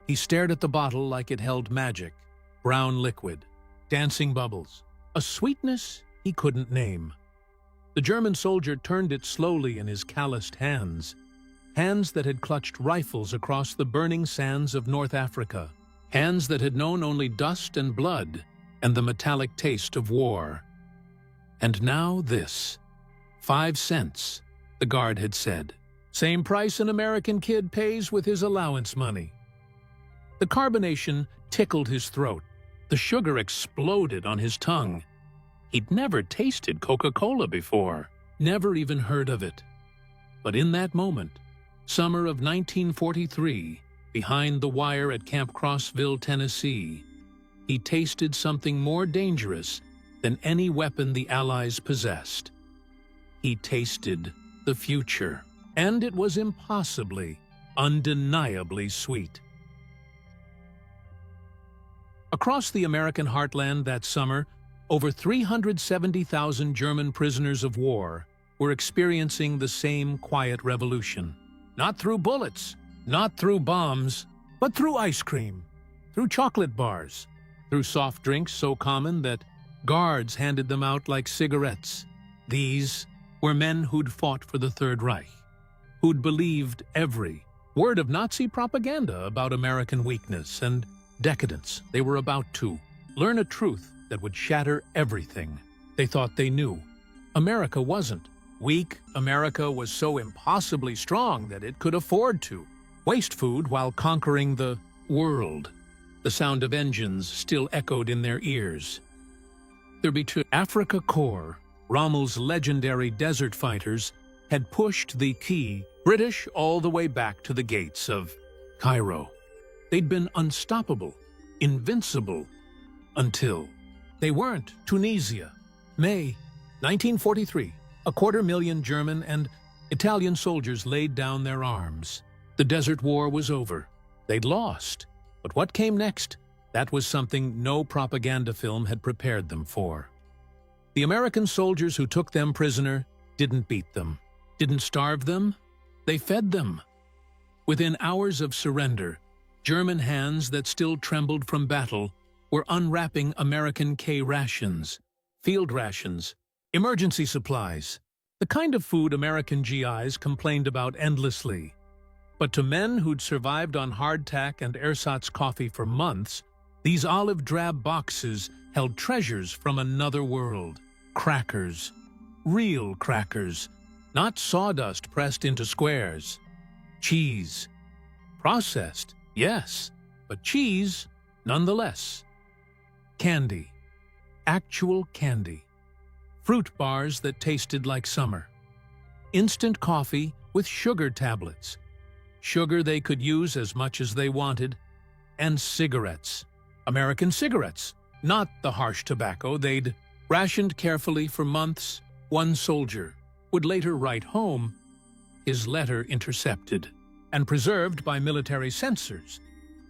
He stared at the bottle like it held magic, brown liquid, dancing bubbles, a sweetness he couldn't name. The German soldier turned it slowly in his calloused hands, hands that had clutched rifles across the burning sands of North Africa, hands that had known only dust and blood and the metallic taste of war. And now this. 5 cents, the guard had said. Same price an American kid pays with his allowance money. The carbonation tickled his throat. The sugar exploded on his tongue. He'd never tasted Coca-Cola before, never even heard of it. But in that moment, summer of 1943, behind the wire at Camp Crossville, Tennessee, he tasted something more dangerous than any weapon the Allies possessed. He tasted the future, and it was impossibly, undeniably sweet. Across the American heartland that summer, over 370,000 German prisoners of war were experiencing the same quiet revolution. Not through bullets, not through bombs, but through ice cream, through chocolate bars, through soft drinks so common that guards handed them out like cigarettes. These were men who'd fought for the Third Reich, who'd believed every word of Nazi propaganda about American weakness and decadence. They were about to learn a truth that would shatter everything they thought they knew. America wasn't weak. America was so impossibly strong that it could afford to waste food while conquering the world. The sound of engines still echoed in their ears. Their Afrika Korps, Rommel's legendary desert fighters, had pushed the key British all the way back to the gates of Cairo. They'd been unstoppable, invincible, until they weren't. Tunisia, May 1943. 250,000 German and Italian soldiers laid down their arms. The Desert War was over. They'd lost. But what came next? That was something no propaganda film had prepared them for. The American soldiers who took them prisoner didn't beat them, didn't starve them. They fed them. Within hours of surrender, German hands that still trembled from battle were unwrapping American K rations, field rations, emergency supplies, the kind of food American GIs complained about endlessly. But to men who'd survived on hardtack and ersatz coffee for months, these olive-drab boxes held treasures from another world. Crackers. Real crackers. Not sawdust pressed into squares. Cheese. Processed, yes, but cheese nonetheless. Candy. Actual candy. Fruit bars that tasted like summer. Instant coffee with sugar tablets. Sugar they could use as much as they wanted. And cigarettes. American cigarettes, not the harsh tobacco they'd rationed carefully for months. One soldier would later write home, his letter intercepted and preserved by military censors,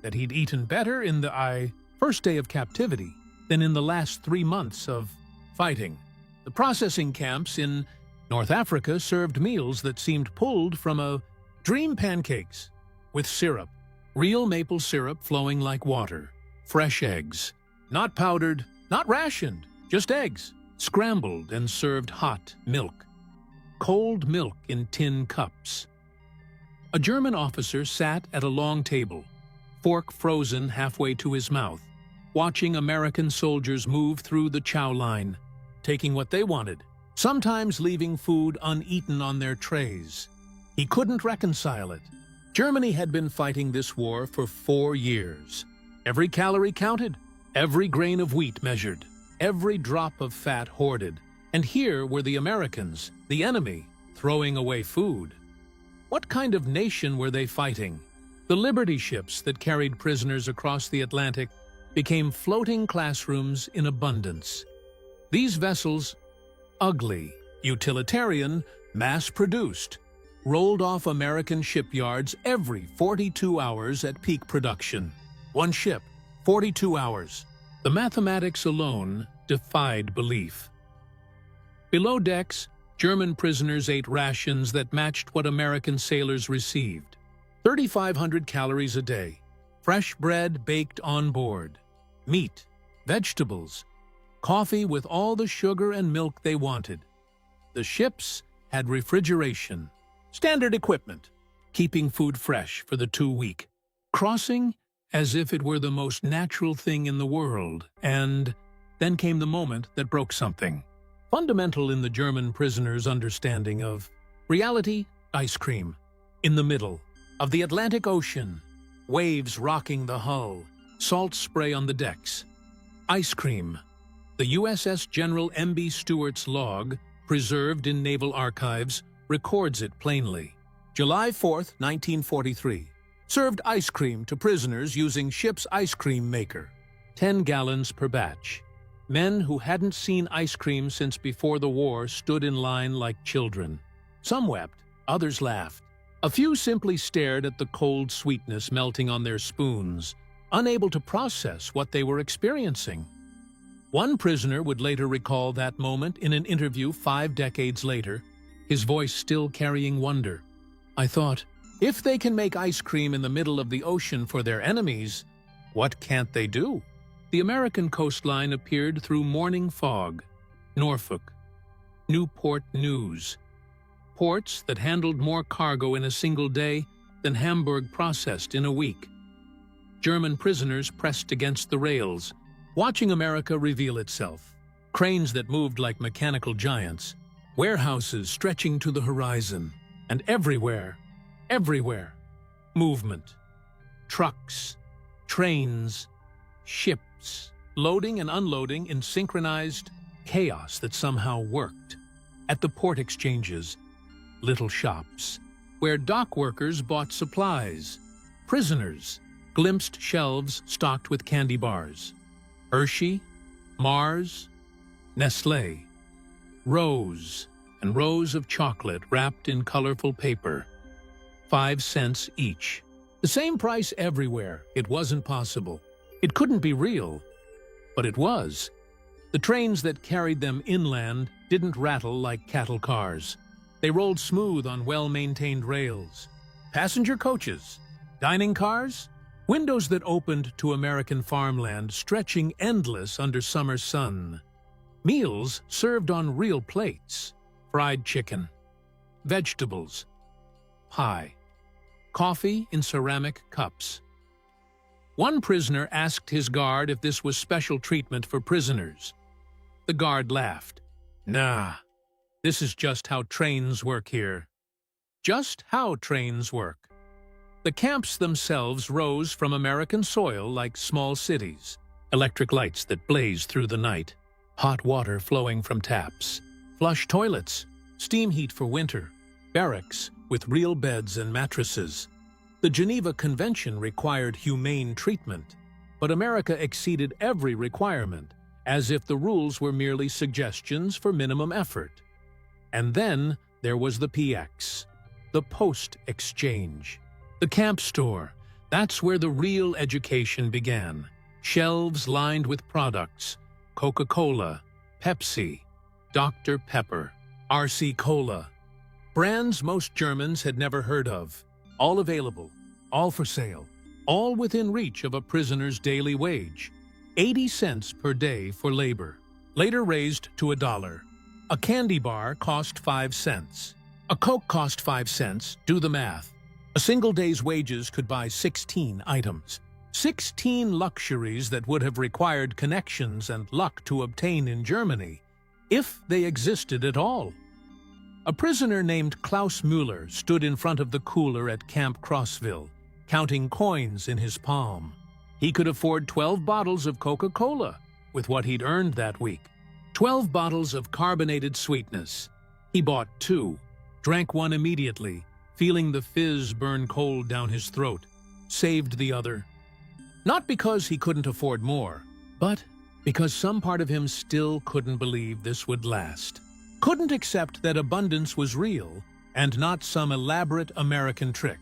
that he'd eaten better in the first day of captivity than in the last 3 months of fighting. The processing camps in North Africa served meals that seemed pulled from a dream: pancakes with syrup, real maple syrup flowing like water, fresh eggs, not powdered, not rationed, just eggs, scrambled and served hot milk, cold milk in tin cups. A German officer sat at a long table, fork frozen halfway to his mouth, watching American soldiers move through the chow line, taking what they wanted, sometimes leaving food uneaten on their trays. He couldn't reconcile it. Germany had been fighting this war for 4 years. Every calorie counted, every grain of wheat measured, every drop of fat hoarded. And here were the Americans, the enemy, throwing away food. What kind of nation were they fighting? The Liberty ships that carried prisoners across the Atlantic became floating classrooms in abundance. These vessels, ugly, utilitarian, mass-produced, rolled off American shipyards every 42 hours at peak production. One ship, 42 hours. The mathematics alone defied belief. Below decks, German prisoners ate rations that matched what American sailors received. 3,500 calories a day, fresh bread baked on board, meat, vegetables, coffee with all the sugar and milk they wanted. The ships had refrigeration, standard equipment, keeping food fresh for the 2 week, crossing as if it were the most natural thing in the world, and then came the moment that broke something. Fundamental in the German prisoners' understanding of reality, ice cream. In the middle of the Atlantic Ocean, waves rocking the hull, salt spray on the decks. Ice cream. The USS General M.B. Stewart's log, preserved in naval archives, records it plainly. July 4, 1943. Served ice cream to prisoners using ship's ice cream maker. 10 gallons per batch. Men who hadn't seen ice cream since before the war stood in line like children. Some wept, others laughed. A few simply stared at the cold sweetness melting on their spoons, unable to process what they were experiencing. One prisoner would later recall that moment in an interview 5 decades later, his voice still carrying wonder. "I thought, if they can make ice cream in the middle of the ocean for their enemies, what can't they do?" The American coastline appeared through morning fog. Norfolk, Newport News. Ports that handled more cargo in a single day than Hamburg processed in a week. German prisoners pressed against the rails, watching America reveal itself. Cranes that moved like mechanical giants. Warehouses stretching to the horizon. And everywhere, movement. Trucks, trains, ships, loading and unloading in synchronized chaos that somehow worked. At the port exchanges, little shops, where dock workers bought supplies. Prisoners glimpsed shelves stocked with candy bars. Hershey, Mars, Nestlé. Rows and rows of chocolate wrapped in colorful paper. 5 cents each. The same price everywhere. It wasn't possible. It couldn't be real. But it was. The trains that carried them inland didn't rattle like cattle cars. They rolled smooth on well-maintained rails. Passenger coaches, dining cars, windows that opened to American farmland stretching endless under summer sun. Meals served on real plates. Fried chicken, vegetables, pie, coffee in ceramic cups. One prisoner asked his guard if this was special treatment for prisoners. The guard laughed. "Nah, this is just how trains work here." Just how trains work. The camps themselves rose from American soil like small cities. Electric lights that blazed through the night. Hot water flowing from taps. Flush toilets. Steam heat for winter. Barracks with real beds and mattresses. The Geneva Convention required humane treatment, but America exceeded every requirement, as if the rules were merely suggestions for minimum effort. And then there was the PX, the Post Exchange. The camp store, that's where the real education began. Shelves lined with products, Coca-Cola, Pepsi, Dr. Pepper, RC Cola. Brands most Germans had never heard of. All available, all for sale, all within reach of a prisoner's daily wage. 80 cents per day for labor, later raised to $1. A candy bar cost 5 cents. A Coke cost 5 cents, do the math. A single day's wages could buy 16 items. 16 luxuries that would have required connections and luck to obtain in Germany, if they existed at all. A prisoner named Klaus Müller stood in front of the cooler at Camp Crossville, counting coins in his palm. He could afford 12 bottles of Coca-Cola with what he'd earned that week. 12 bottles of carbonated sweetness. He bought 2, drank one immediately, feeling the fizz burn cold down his throat, saved the other. Not because he couldn't afford more, but because some part of him still couldn't believe this would last. Couldn't accept that abundance was real and not some elaborate American trick.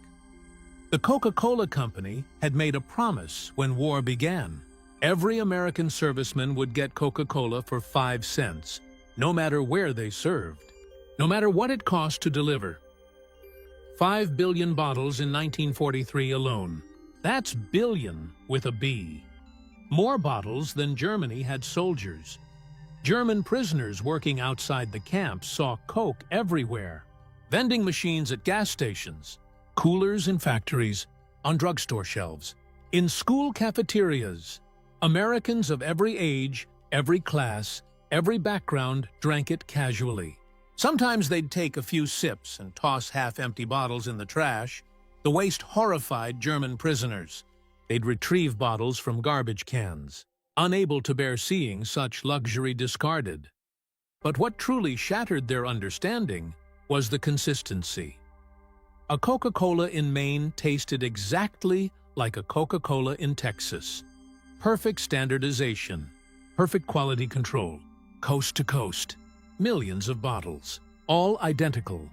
The Coca-Cola Company had made a promise when war began. Every American serviceman would get Coca-Cola for 5 cents, no matter where they served, no matter what it cost to deliver. 5 billion bottles in 1943 alone. That's billion with a B. More bottles than Germany had soldiers. German prisoners working outside the camps saw Coke everywhere. Vending machines at gas stations, coolers in factories, on drugstore shelves, in school cafeterias. Americans of every age, every class, every background drank it casually. Sometimes they'd take a few sips and toss half-empty bottles in the trash. The waste horrified German prisoners. They'd retrieve bottles from garbage cans, unable to bear seeing such luxury discarded. But what truly shattered their understanding was the consistency. A Coca-Cola in Maine tasted exactly like a Coca-Cola in Texas. Perfect standardization, perfect quality control, coast to coast, millions of bottles, all identical.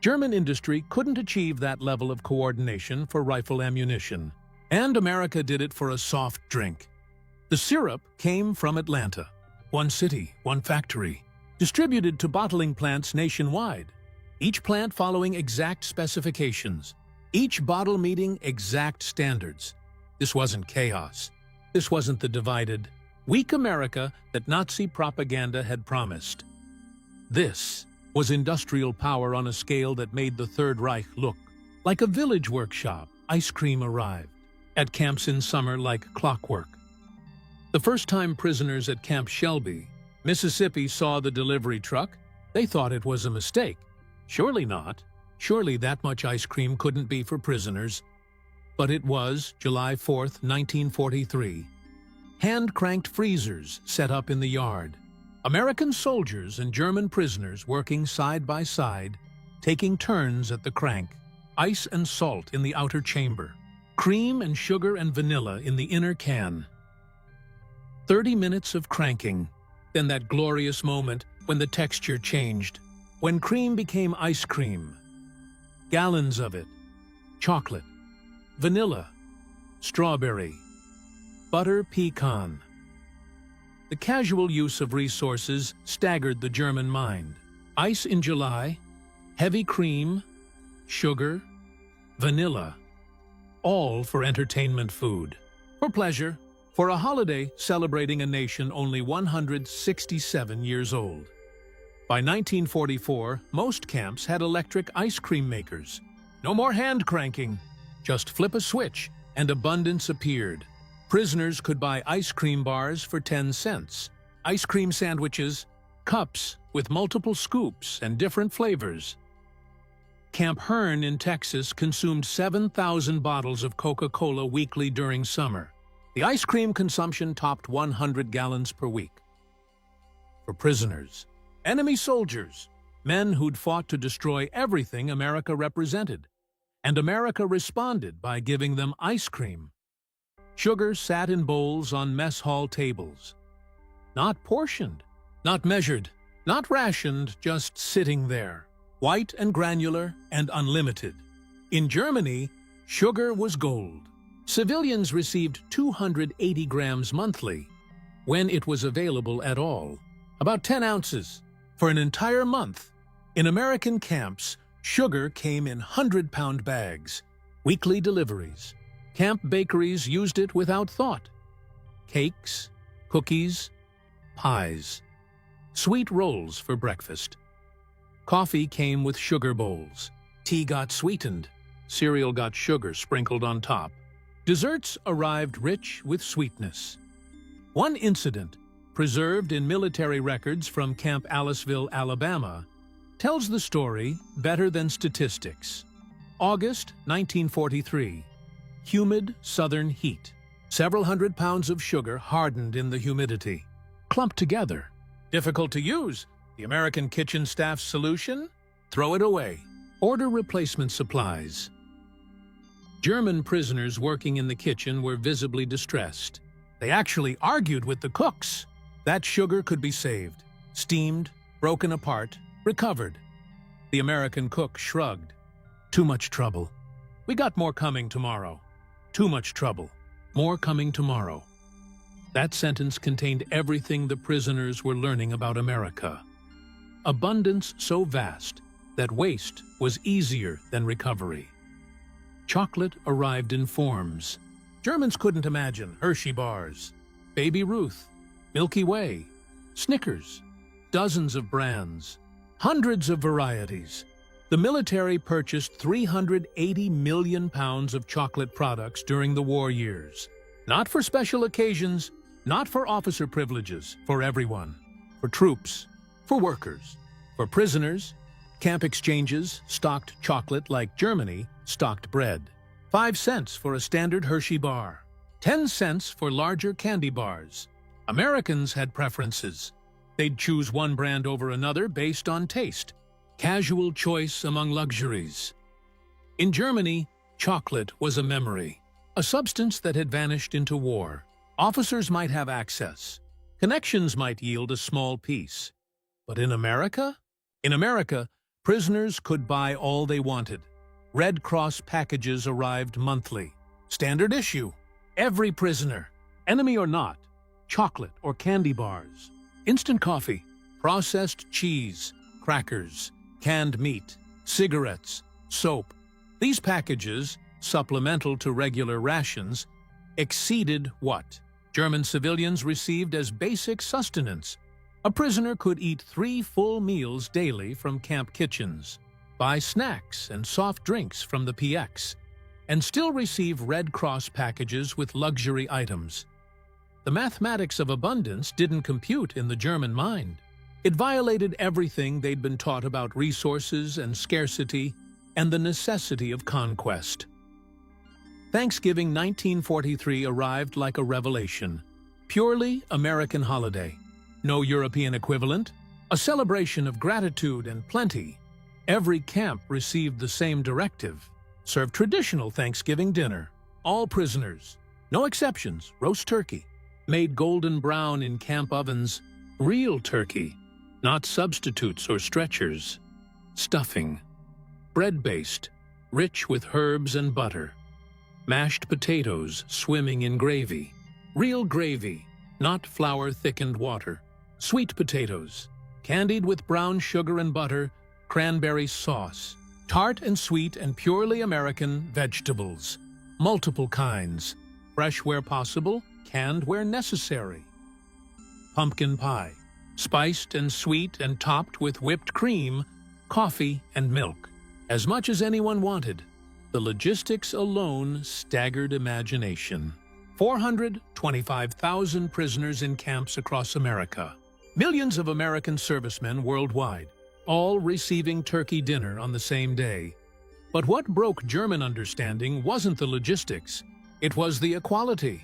German industry couldn't achieve that level of coordination for rifle ammunition, and America did it for a soft drink. The syrup came from Atlanta, one city, one factory, distributed to bottling plants nationwide, each plant following exact specifications, each bottle meeting exact standards. This wasn't chaos. This wasn't the divided, weak America that Nazi propaganda had promised. This was industrial power on a scale that made the Third Reich look like a village workshop. Ice cream arrived at camps in summer like clockwork. The first time prisoners at Camp Shelby, Mississippi, saw the delivery truck, they thought it was a mistake. Surely not. Surely that much ice cream couldn't be for prisoners. But it was July 4th, 1943. Hand-cranked freezers set up in the yard. American soldiers and German prisoners working side by side, taking turns at the crank. Ice and salt in the outer chamber. Cream and sugar and vanilla in the inner can. 30 minutes of cranking. Then that glorious moment when the texture changed. When cream became ice cream. Gallons of it. Chocolate. Vanilla. Strawberry. Butter pecan. The casual use of resources staggered the German mind. Ice in July, heavy cream, sugar, vanilla, all for entertainment food, for pleasure, for a holiday celebrating a nation only 167 years old. By 1944, most camps had electric ice cream makers. No more hand cranking. Just flip a switch and abundance appeared. Prisoners could buy ice cream bars for 10 cents, ice cream sandwiches, cups with multiple scoops and different flavors. Camp Hearn in Texas consumed 7,000 bottles of Coca-Cola weekly during summer. The ice cream consumption topped 100 gallons per week. For prisoners, enemy soldiers, men who'd fought to destroy everything America represented, and America responded by giving them ice cream. Sugar sat in bowls on mess hall tables. Not portioned, not measured, not rationed, just sitting there. White and granular and unlimited. In Germany, sugar was gold. Civilians received 280 grams monthly, when it was available at all. About 10 ounces. For an entire month. In American camps, sugar came in 100-pound bags. Weekly deliveries. Camp bakeries used it without thought. Cakes, cookies, pies. Sweet rolls for breakfast. Coffee came with sugar bowls. Tea got sweetened. Cereal got sugar sprinkled on top. Desserts arrived rich with sweetness. One incident, preserved in military records from Camp Aliceville, Alabama, tells the story better than statistics. August 1943. Humid southern heat. Several hundred pounds of sugar hardened in the humidity. Clumped together. Difficult to use. The American kitchen staff's solution? Throw it away. Order replacement supplies. German prisoners working in the kitchen were visibly distressed. They actually argued with the cooks. That sugar could be saved. Steamed, broken apart, recovered. The American cook shrugged. Too much trouble. We got more coming tomorrow. Too much trouble. More coming tomorrow. That sentence contained everything the prisoners were learning about America. Abundance so vast that waste was easier than recovery. chocolate arrived in forms Germans couldn't imagine: Hershey bars, Baby Ruth, Milky Way, Snickers, dozens of brands, hundreds of varieties. The military purchased 380 million pounds of chocolate products during the war years. Not for special occasions, not for officer privileges, for everyone. For troops, for workers, for prisoners. Camp exchanges stocked chocolate like Germany stocked bread. 5 cents for a standard Hershey bar. 10 cents for larger candy bars. Americans had preferences. They'd choose one brand over another based on taste. Casual choice among luxuries. In Germany, chocolate was a memory, a substance that had vanished into war. Officers might have access. Connections might yield a small piece. But in America? In America, prisoners could buy all they wanted. Red Cross packages arrived monthly. Standard issue. Every prisoner, enemy or not, chocolate or candy bars, instant coffee, processed cheese, crackers, canned meat, cigarettes, soap. These packages, supplemental to regular rations, exceeded what German civilians received as basic sustenance. A prisoner could eat 3 full meals daily from camp kitchens, buy snacks and soft drinks from the PX, and still receive Red Cross packages with luxury items. The mathematics of abundance didn't compute in the German mind. It violated everything they'd been taught about resources and scarcity and the necessity of conquest. Thanksgiving 1943 arrived like a revelation. Purely American holiday. No European equivalent. A celebration of gratitude and plenty. Every camp received the same directive. Serve traditional Thanksgiving dinner. All prisoners, no exceptions, roast turkey. Made golden brown in camp ovens. Real turkey, not substitutes or stretchers. Stuffing. Bread-based, rich with herbs and butter. Mashed potatoes swimming in gravy. Real gravy, not flour-thickened water. Sweet potatoes, candied with brown sugar and butter, cranberry sauce. Tart and sweet and purely American vegetables. Multiple kinds. Fresh where possible, canned where necessary. Pumpkin pie, spiced and sweet and topped with whipped cream, coffee and milk. As much as anyone wanted. The logistics alone staggered imagination. 425,000 prisoners in camps across America. Millions of American servicemen worldwide, all receiving turkey dinner on the same day. But what broke German understanding wasn't the logistics, it was the equality.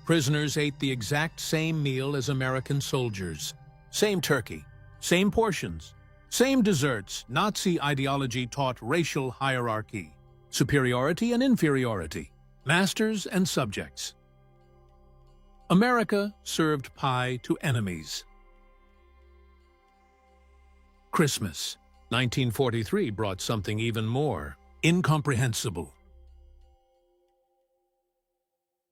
Prisoners ate the exact same meal as American soldiers. Same turkey, same portions, same desserts. Nazi ideology taught racial hierarchy, superiority and inferiority, masters and subjects. America served pie to enemies. Christmas, 1943, brought something even more incomprehensible.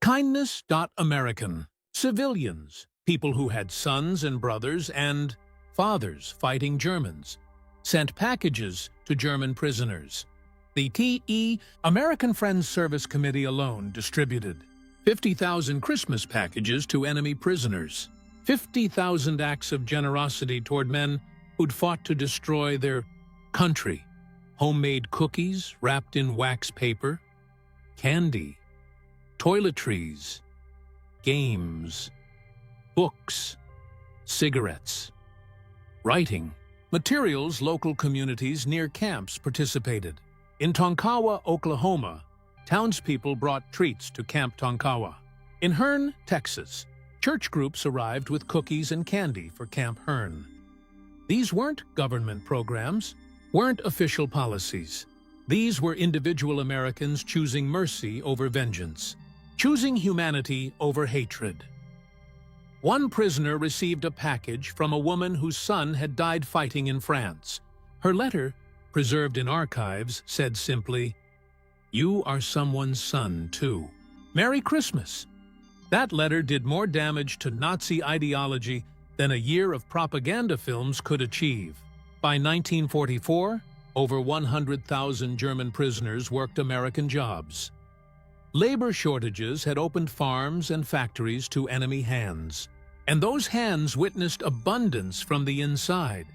Kindness.American. Civilians, people who had sons and brothers and fathers fighting Germans, sent packages to German prisoners. The TE American Friends Service Committee alone distributed 50,000 Christmas packages to enemy prisoners, 50,000 acts of generosity toward men who'd fought to destroy their country, homemade cookies wrapped in wax paper, candy, toiletries, games, books, cigarettes, writing, materials. Local communities near camps participated. In Tonkawa, Oklahoma, townspeople brought treats to Camp Tonkawa. In Hearne, Texas, church groups arrived with cookies and candy for Camp Hearne. These weren't government programs, weren't official policies. These were individual Americans choosing mercy over vengeance, choosing humanity over hatred. One prisoner received a package from a woman whose son had died fighting in France. Her letter, preserved in archives, said simply, "You are someone's son, too. Merry Christmas." That letter did more damage to Nazi ideology than a year of propaganda films could achieve. By 1944, Over 100,000 German prisoners worked American jobs. Labor shortages had opened farms and factories to enemy hands, and those hands witnessed abundance from the inside.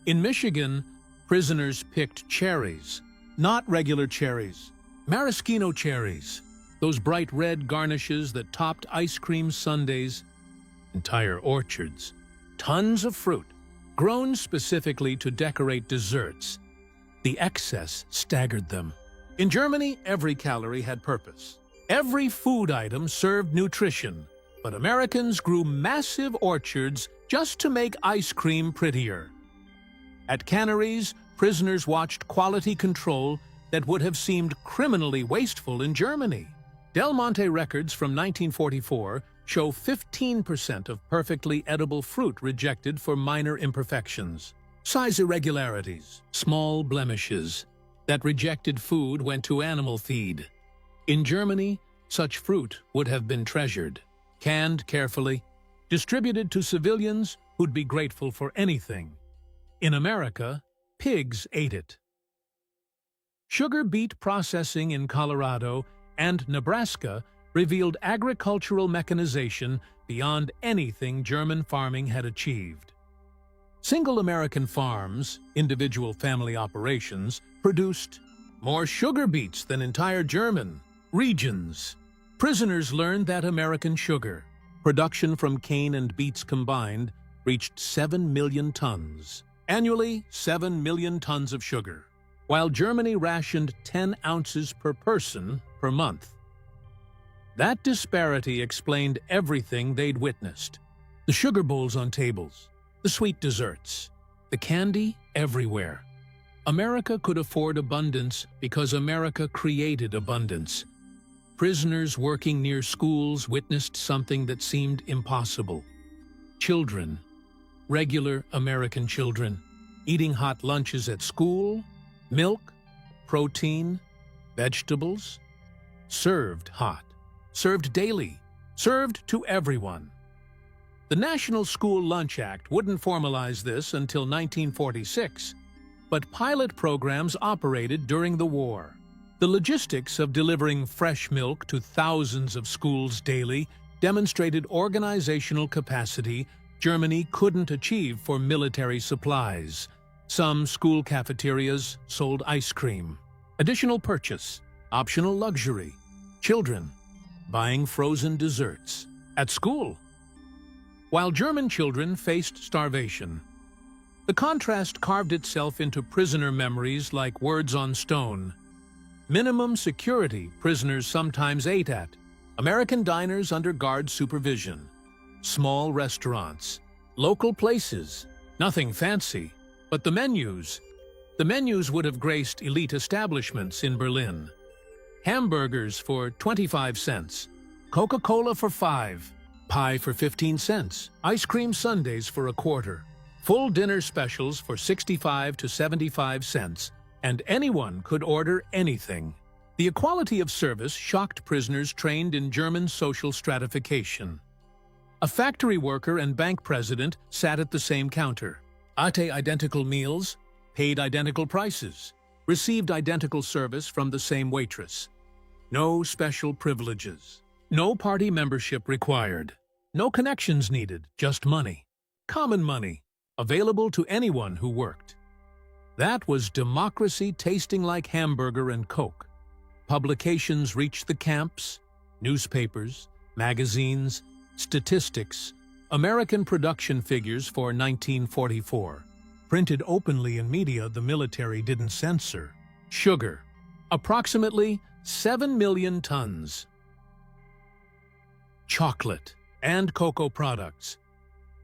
In Michigan, prisoners picked cherries, not regular cherries, maraschino cherries, those bright red garnishes that topped ice cream sundaes, entire orchards, tons of fruit, grown specifically to decorate desserts. The excess staggered them. In Germany, every calorie had purpose. Every food item served nutrition, but Americans grew massive orchards just to make ice cream prettier. At canneries, prisoners watched quality control that would have seemed criminally wasteful in Germany. Del Monte records from 1944 show 15% of perfectly edible fruit rejected for minor imperfections. Size irregularities, small blemishes. That rejected food went to animal feed. In Germany, such fruit would have been treasured, canned carefully, distributed to civilians who'd be grateful for anything. In America, pigs ate it. Sugar beet processing in Colorado and Nebraska revealed agricultural mechanization beyond anything German farming had achieved. Single American farms, individual family operations, produced more sugar beets than entire German regions. Prisoners learned that American sugar, production from cane and beets combined, reached 7 million tons. Annually, 7 million tons of sugar, while Germany rationed 10 ounces per person per month. That disparity explained everything they'd witnessed. The sugar bowls on tables, the sweet desserts, the candy everywhere. America could afford abundance because America created abundance. Prisoners working near schools witnessed something that seemed impossible. Children, regular American children, eating hot lunches at school, milk, protein, vegetables, served hot, served daily, served to everyone. The National School Lunch Act wouldn't formalize this until 1946, but pilot programs operated during the war. The logistics of delivering fresh milk to thousands of schools daily demonstrated organizational capacity Germany couldn't achieve for military supplies. Some school cafeterias sold ice cream. Additional purchase, optional luxury. Children buying frozen desserts at school, while German children faced starvation. The contrast carved itself into prisoner memories like words on stone. Minimum security prisoners sometimes ate at, American diners under guard supervision, small restaurants, local places, nothing fancy, but the menus would have graced elite establishments in Berlin. Hamburgers for 25 cents, Coca-Cola for 5, pie for 15 cents, ice cream sundaes for a quarter, full dinner specials for 65 to 75 cents, and anyone could order anything. The equality of service shocked prisoners trained in German social stratification. A factory worker and bank president sat at the same counter, ate identical meals, paid identical prices, received identical service from the same waitress. No special privileges. No party membership required. No connections needed, just money. Common money, available to anyone who worked. That was democracy tasting like hamburger and Coke. Publications reached the camps, newspapers, magazines, statistics, American production figures for 1944. Printed openly in media the military didn't censor. Sugar, approximately 7 million tons. Chocolate and cocoa products,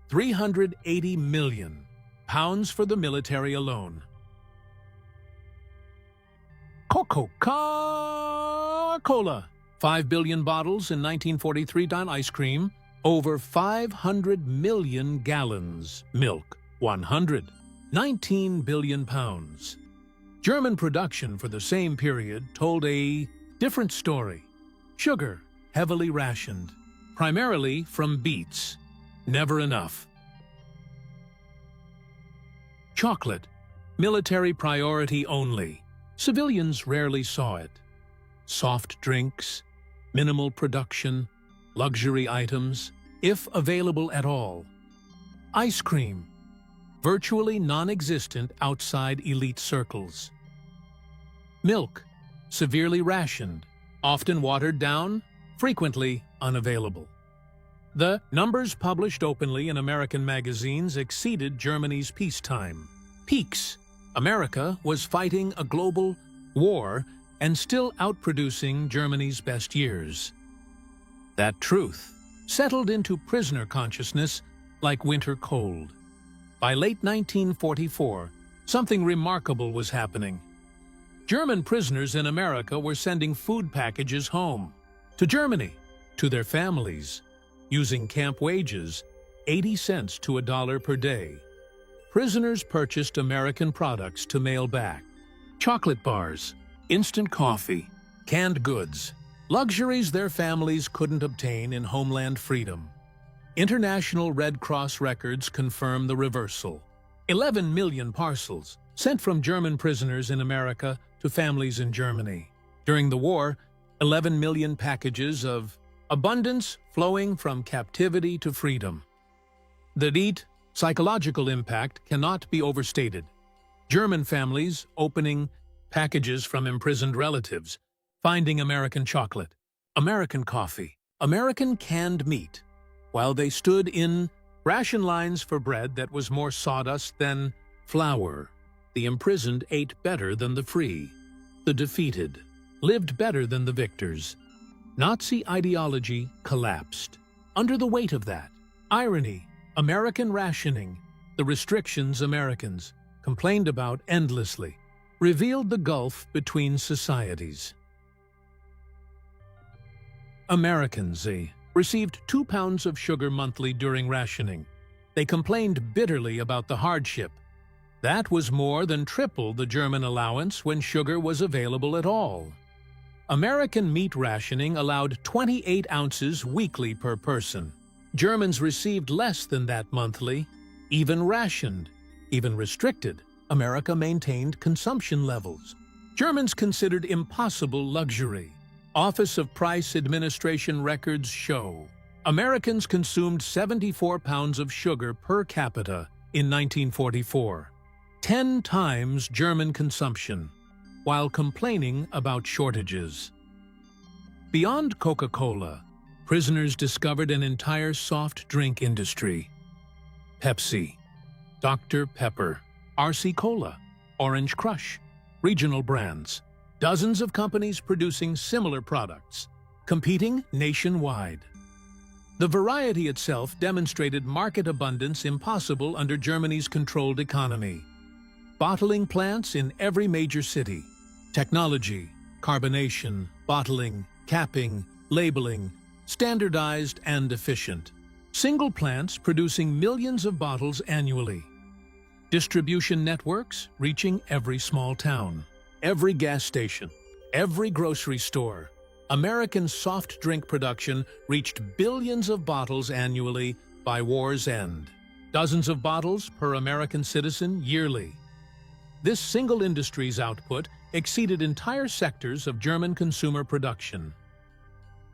380 million pounds for the military alone. Coca-Cola, 5 billion bottles in 1943 on ice cream, over 500 million gallons milk, 19 billion pounds. German production for the same period told a different story. Sugar, heavily rationed, primarily from beets, never enough. Chocolate, military priority only. Civilians rarely saw it. Soft drinks, minimal production, luxury items, if available at all. Ice cream, virtually non-existent outside elite circles. Milk, severely rationed, often watered down, frequently unavailable. The numbers published openly in American magazines exceeded Germany's peacetime. Peaks. America was fighting a global war and still outproducing Germany's best years. That truth settled into prisoner consciousness like winter cold. By late 1944, something remarkable was happening. German prisoners in America were sending food packages home, to Germany, to their families, using camp wages, 80 cents to $1 per day. Prisoners purchased American products to mail back. Chocolate bars, instant coffee, canned goods, luxuries their families couldn't obtain in homeland freedom. International Red Cross records confirm the reversal. 11 million parcels sent from German prisoners in America to families in Germany. During the war, 11 million packages of abundance flowing from captivity to freedom. The deep psychological impact cannot be overstated. German families opening packages from imprisoned relatives, finding American chocolate, American coffee, American canned meat, while they stood in ration lines for bread that was more sawdust than flour. The imprisoned ate better than the free. The defeated lived better than the victors. Nazi ideology collapsed. Under the weight of that, irony, American rationing, the restrictions Americans complained about endlessly, revealed the gulf between societies. Americans received 2 pounds of sugar monthly during rationing. They complained bitterly about the hardship. That was more than triple the German allowance when sugar was available at all. American meat rationing allowed 28 ounces weekly per person. Germans received less than that monthly, even rationed, even restricted. America maintained consumption levels. Germans considered impossible luxury. Office of Price Administration records show Americans consumed 74 pounds of sugar per capita in 1944, 10 times German consumption, while complaining about shortages. Beyond Coca-Cola, prisoners discovered an entire soft drink industry. Pepsi, Dr. Pepper, RC Cola, Orange Crush, regional brands. Dozens of companies producing similar products, competing nationwide. The variety itself demonstrated market abundance impossible under Germany's controlled economy. Bottling plants in every major city. Technology, carbonation, bottling, capping, labeling, standardized and efficient. Single plants producing millions of bottles annually. Distribution networks reaching every small town. Every gas station, every grocery store. American soft drink production reached billions of bottles annually by war's end. Dozens of bottles per American citizen yearly. This single industry's output exceeded entire sectors of German consumer production.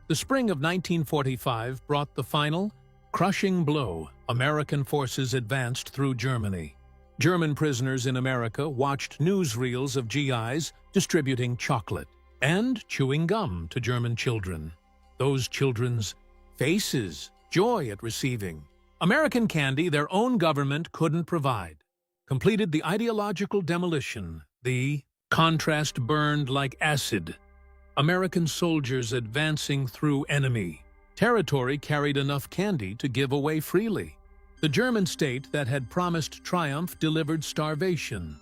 The spring of 1945 brought the final, crushing blow. American forces advanced through Germany. German prisoners in America watched newsreels of GIs distributing chocolate and chewing gum to German children. Those children's faces, joy at receiving American candy their own government couldn't provide, completed the ideological demolition. The contrast burned like acid. American soldiers advancing through enemy territory carried enough candy to give away freely. The German state that had promised triumph delivered starvation.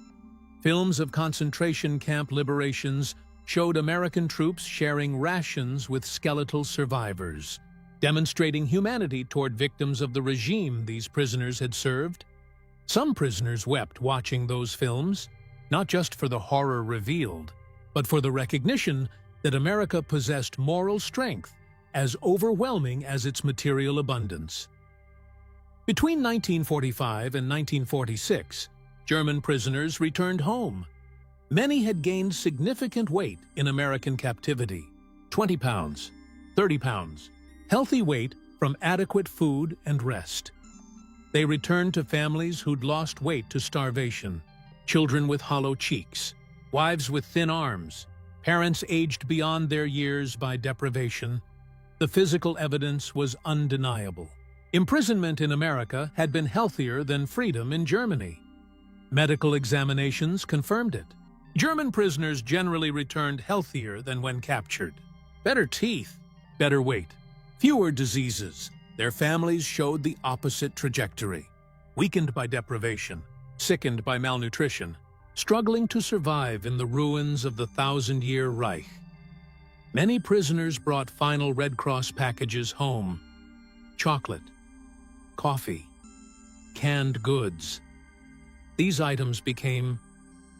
Films of concentration camp liberations showed American troops sharing rations with skeletal survivors, demonstrating humanity toward victims of the regime these prisoners had served. Some prisoners wept watching those films, not just for the horror revealed, but for the recognition that America possessed moral strength as overwhelming as its material abundance. Between 1945 and 1946, German prisoners returned home. Many had gained significant weight in American captivity, 20 pounds, 30 pounds, healthy weight from adequate food and rest. They returned to families who'd lost weight to starvation, children with hollow cheeks, wives with thin arms, parents aged beyond their years by deprivation. The physical evidence was undeniable. Imprisonment in America had been healthier than freedom in Germany. Medical examinations confirmed it. German prisoners generally returned healthier than when captured. Better teeth, better weight, fewer diseases. Their families showed the opposite trajectory. Weakened by deprivation, sickened by malnutrition, struggling to survive in the ruins of the thousand-year Reich. Many prisoners brought final Red Cross packages home. Chocolate, coffee, canned goods. These items became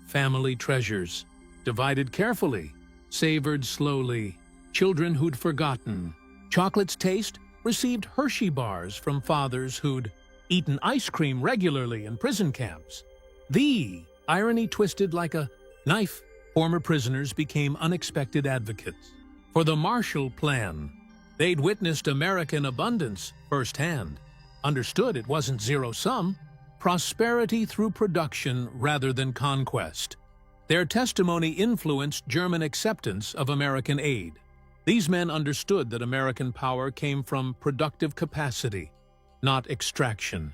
family treasures, divided carefully, savored slowly. Children who'd forgotten chocolate's taste received Hershey bars from fathers who'd eaten ice cream regularly in prison camps. The irony twisted like a knife. Former prisoners became unexpected advocates for the Marshall Plan. They'd witnessed American abundance firsthand, understood it wasn't zero-sum, prosperity through production rather than conquest. Their testimony influenced German acceptance of American aid. These men understood that American power came from productive capacity, not extraction.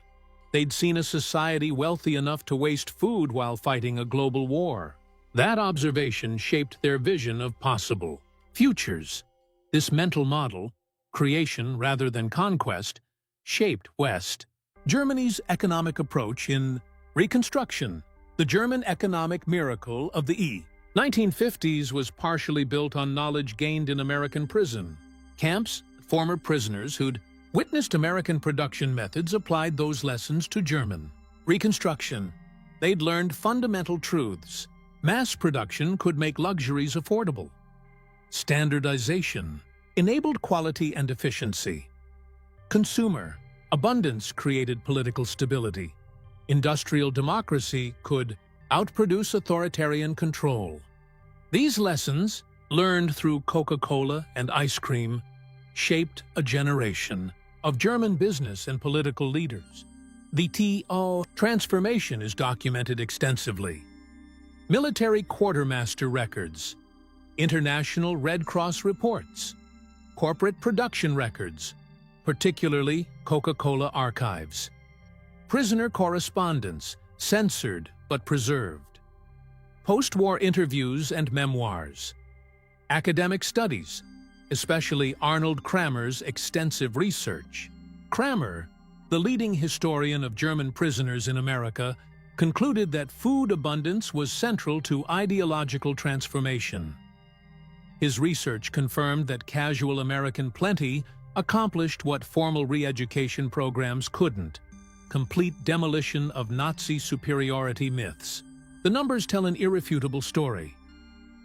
They'd seen a society wealthy enough to waste food while fighting a global war. That observation shaped their vision of possible futures. This mental model, creation rather than conquest, shaped West Germany's economic approach in Reconstruction, the German economic miracle of the 1950s was partially built on knowledge gained in American prison camps. Former prisoners who'd witnessed American production methods applied those lessons to German Reconstruction. They'd learned fundamental truths. Mass production could make luxuries affordable. Standardization enabled quality and efficiency. Consumer abundance created political stability. Industrial democracy could outproduce authoritarian control. These lessons, learned through Coca-Cola and ice cream, shaped a generation of German business and political leaders. The TO transformation is documented extensively. Military quartermaster records, International Red Cross reports, corporate production records, particularly Coca-Cola archives, prisoner correspondence, censored but preserved, post-war interviews and memoirs, academic studies, especially Arnold Kramer's extensive research. Kramer, the leading historian of German prisoners in America, concluded that food abundance was central to ideological transformation. His research confirmed that casual American plenty accomplished what formal re-education programs couldn't: complete demolition of Nazi superiority myths. The numbers tell an irrefutable story.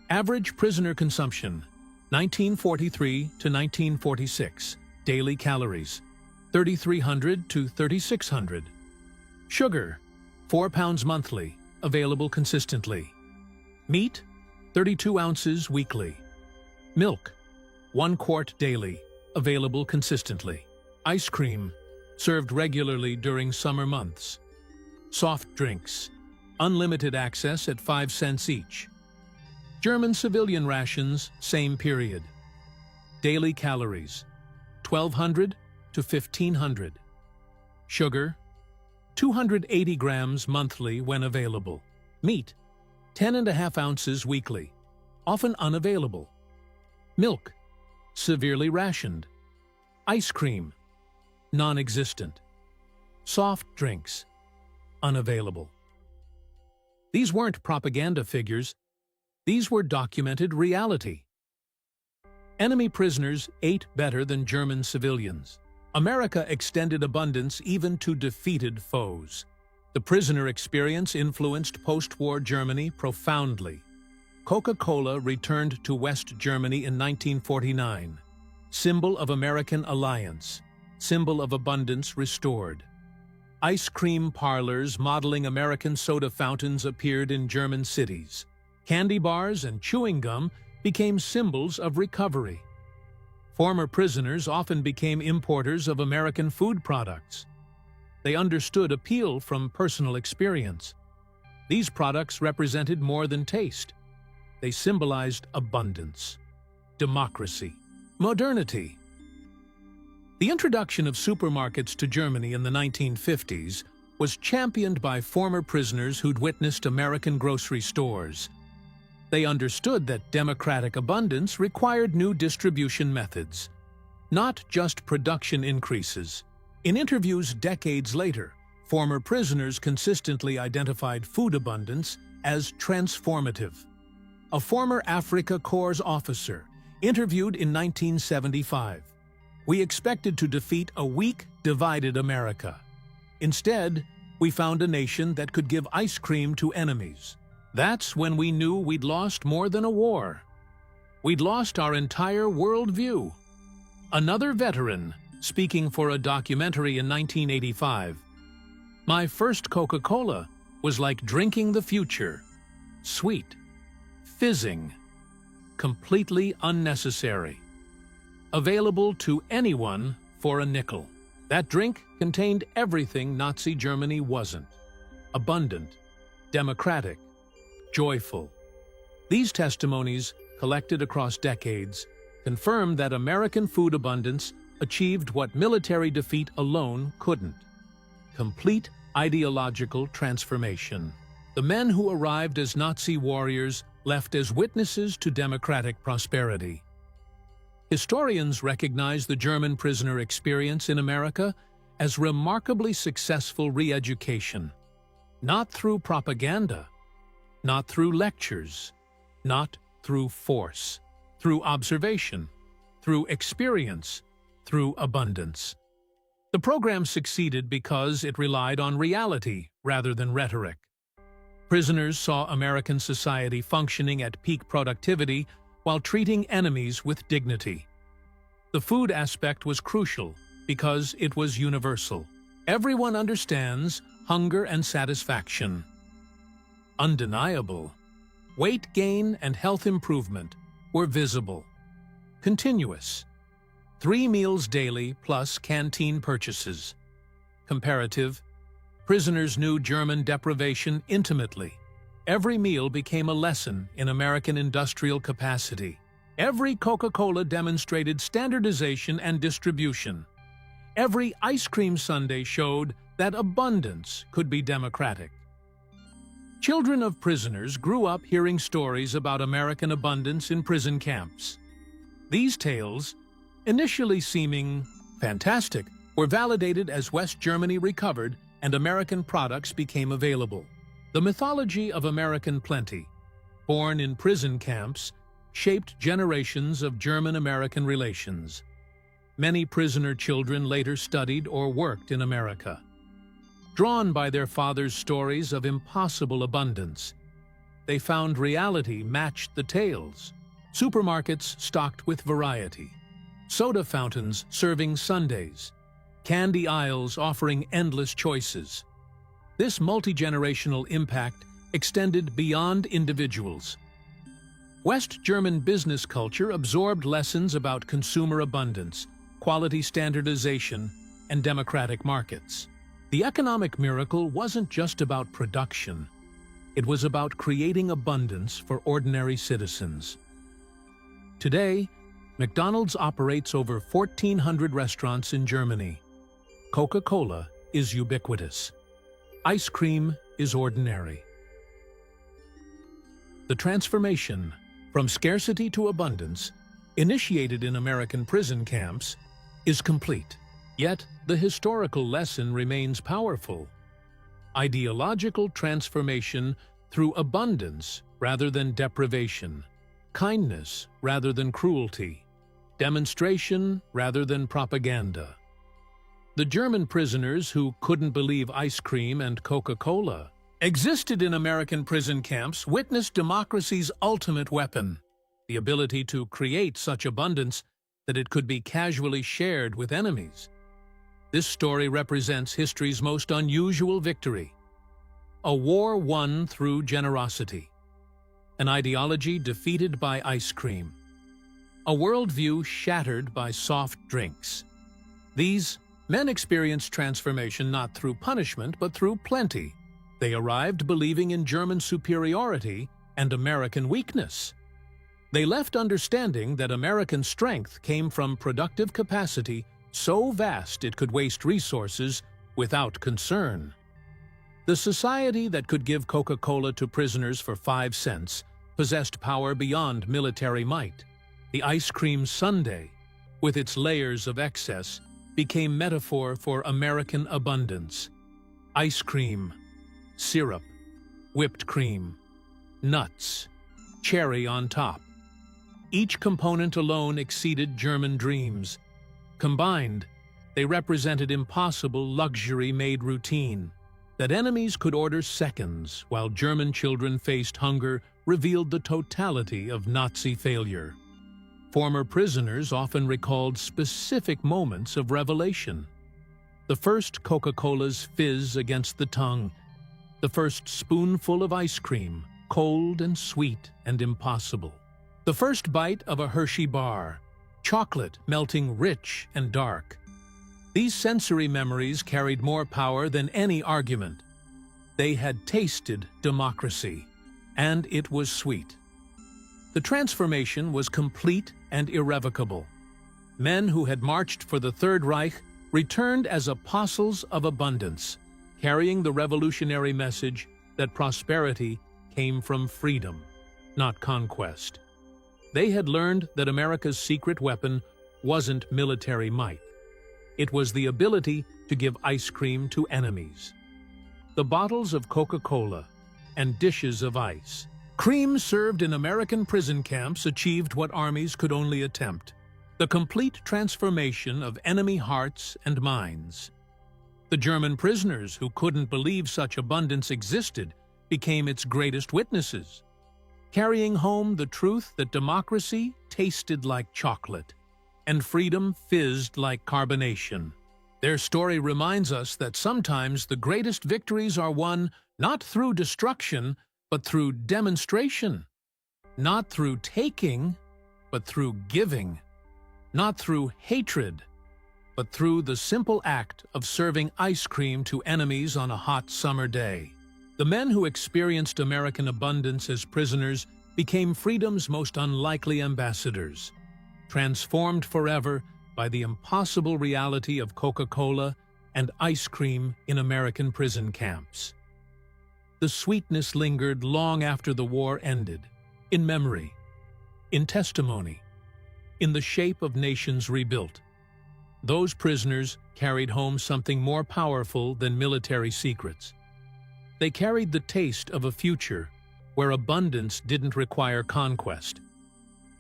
Average prisoner consumption, 1943 to 1946. Daily calories, 3,300 to 3,600. Sugar, 4 pounds monthly, available consistently. Meat, 32 ounces weekly. Milk, 1 quart daily, available consistently. Ice cream, served regularly during summer months. Soft drinks, unlimited access at 5 cents each. German civilian rations, same period. Daily calories, 1,200 to 1,500. Sugar, 280 grams monthly when available. Meat, 10.5 ounces weekly, often unavailable. Milk, severely rationed. Ice cream, non-existent. Soft drinks, unavailable. These weren't propaganda figures. These were documented reality. Enemy prisoners ate better than German civilians. America extended abundance even to defeated foes. The prisoner experience influenced post-war Germany profoundly. Coca-Cola returned to West Germany in 1949. Symbol of American alliance. Symbol of abundance restored. Ice cream parlors modeling American soda fountains appeared in German cities. Candy bars and chewing gum became symbols of recovery. Former prisoners often became importers of American food products. They understood appeal from personal experience. These products represented more than taste. They symbolized abundance, democracy, modernity. The introduction of supermarkets to Germany in the 1950s was championed by former prisoners who'd witnessed American grocery stores. They understood that democratic abundance required new distribution methods, not just production increases. In interviews decades later, former prisoners consistently identified food abundance as transformative. A former Afrika Korps officer, interviewed in 1975, "We expected to defeat a weak, divided America. Instead, we found a nation that could give ice cream to enemies. That's when we knew we'd lost more than a war. We'd lost our entire worldview." Another veteran, speaking for a documentary in 1985, "My first Coca-Cola was like drinking the future. Sweet, fizzing, completely unnecessary. Available to anyone for a nickel. That drink contained everything Nazi Germany wasn't. Abundant, democratic, joyful." These testimonies, collected across decades, confirm that American food abundance achieved what military defeat alone couldn't: complete ideological transformation. The men who arrived as Nazi warriors left as witnesses to democratic prosperity. Historians recognize the German prisoner experience in America as remarkably successful re-education, not through propaganda, not through lectures, not through force, through observation, through experience, through abundance. The program succeeded because it relied on reality rather than rhetoric. Prisoners saw American society functioning at peak productivity while treating enemies with dignity. The food aspect was crucial because it was universal. Everyone understands hunger and satisfaction. Undeniable. Weight gain and health improvement were visible. Continuous. 3 meals daily plus canteen purchases. Comparative. Prisoners knew German deprivation intimately. Every meal became a lesson in American industrial capacity. Every Coca-Cola demonstrated standardization and distribution. Every ice cream sundae showed that abundance could be democratic. Children of prisoners grew up hearing stories about American abundance in prison camps. These tales, initially seeming fantastic, were validated as West Germany recovered and American products became available. The mythology of American plenty, born in prison camps, shaped generations of German-American relations. Many prisoner children later studied or worked in America. Drawn by their fathers' stories of impossible abundance, they found reality matched the tales. Supermarkets stocked with variety, soda fountains serving sundaes, candy aisles offering endless choices. This multi-generational impact extended beyond individuals. West German business culture absorbed lessons about consumer abundance, quality standardization, and democratic markets. The economic miracle wasn't just about production. It was about creating abundance for ordinary citizens. Today, McDonald's operates over 1,400 restaurants in Germany. Coca-Cola is ubiquitous. Ice cream is ordinary. The transformation from scarcity to abundance, initiated in American prison camps, is complete. Yet, the historical lesson remains powerful. Ideological transformation through abundance rather than deprivation, kindness rather than cruelty, demonstration rather than propaganda. The German prisoners who couldn't believe ice cream and Coca-Cola existed in American prison camps witnessed democracy's ultimate weapon, the ability to create such abundance that it could be casually shared with enemies. This story represents history's most unusual victory. A war won through generosity. An ideology defeated by ice cream. A worldview shattered by soft drinks. These men experienced transformation not through punishment, but through plenty. They arrived believing in German superiority and American weakness. They left understanding that American strength came from productive capacity so vast it could waste resources without concern. The society that could give Coca-Cola to prisoners for 5 cents possessed power beyond military might. The ice cream sundae, with its layers of excess, became metaphor for American abundance. Ice cream, syrup, whipped cream, nuts, cherry on top. Each component alone exceeded German dreams. Combined, they represented impossible luxury made routine. That enemies could order seconds while German children faced hunger revealed the totality of Nazi failure. Former prisoners often recalled specific moments of revelation. The first Coca-Cola's fizz against the tongue. The first spoonful of ice cream, cold and sweet and impossible. The first bite of a Hershey bar, chocolate melting rich and dark. These sensory memories carried more power than any argument. They had tasted democracy, and it was sweet. The transformation was complete and irrevocable. Men who had marched for the Third Reich returned as apostles of abundance, carrying the revolutionary message that prosperity came from freedom, not conquest. They had learned that America's secret weapon wasn't military might. It was the ability to give ice cream to enemies. The bottles of Coca-Cola and dishes of ice. Cream served in American prison camps achieved what armies could only attempt: the complete transformation of enemy hearts and minds. The German prisoners who couldn't believe such abundance existed became its greatest witnesses, carrying home the truth that democracy tasted like chocolate and freedom fizzed like carbonation. Their story reminds us that sometimes the greatest victories are won not through destruction, but through demonstration. Not through taking, but through giving. Not through hatred, but through the simple act of serving ice cream to enemies on a hot summer day. The men who experienced American abundance as prisoners became freedom's most unlikely ambassadors, transformed forever by the impossible reality of Coca-Cola and ice cream in American prison camps. The sweetness lingered long after the war ended, in memory, in testimony, in the shape of nations rebuilt. Those prisoners carried home something more powerful than military secrets. They carried the taste of a future where abundance didn't require conquest,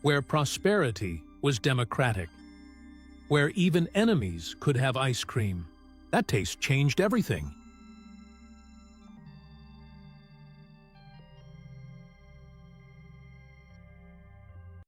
where prosperity was democratic, where even enemies could have ice cream. That taste changed everything.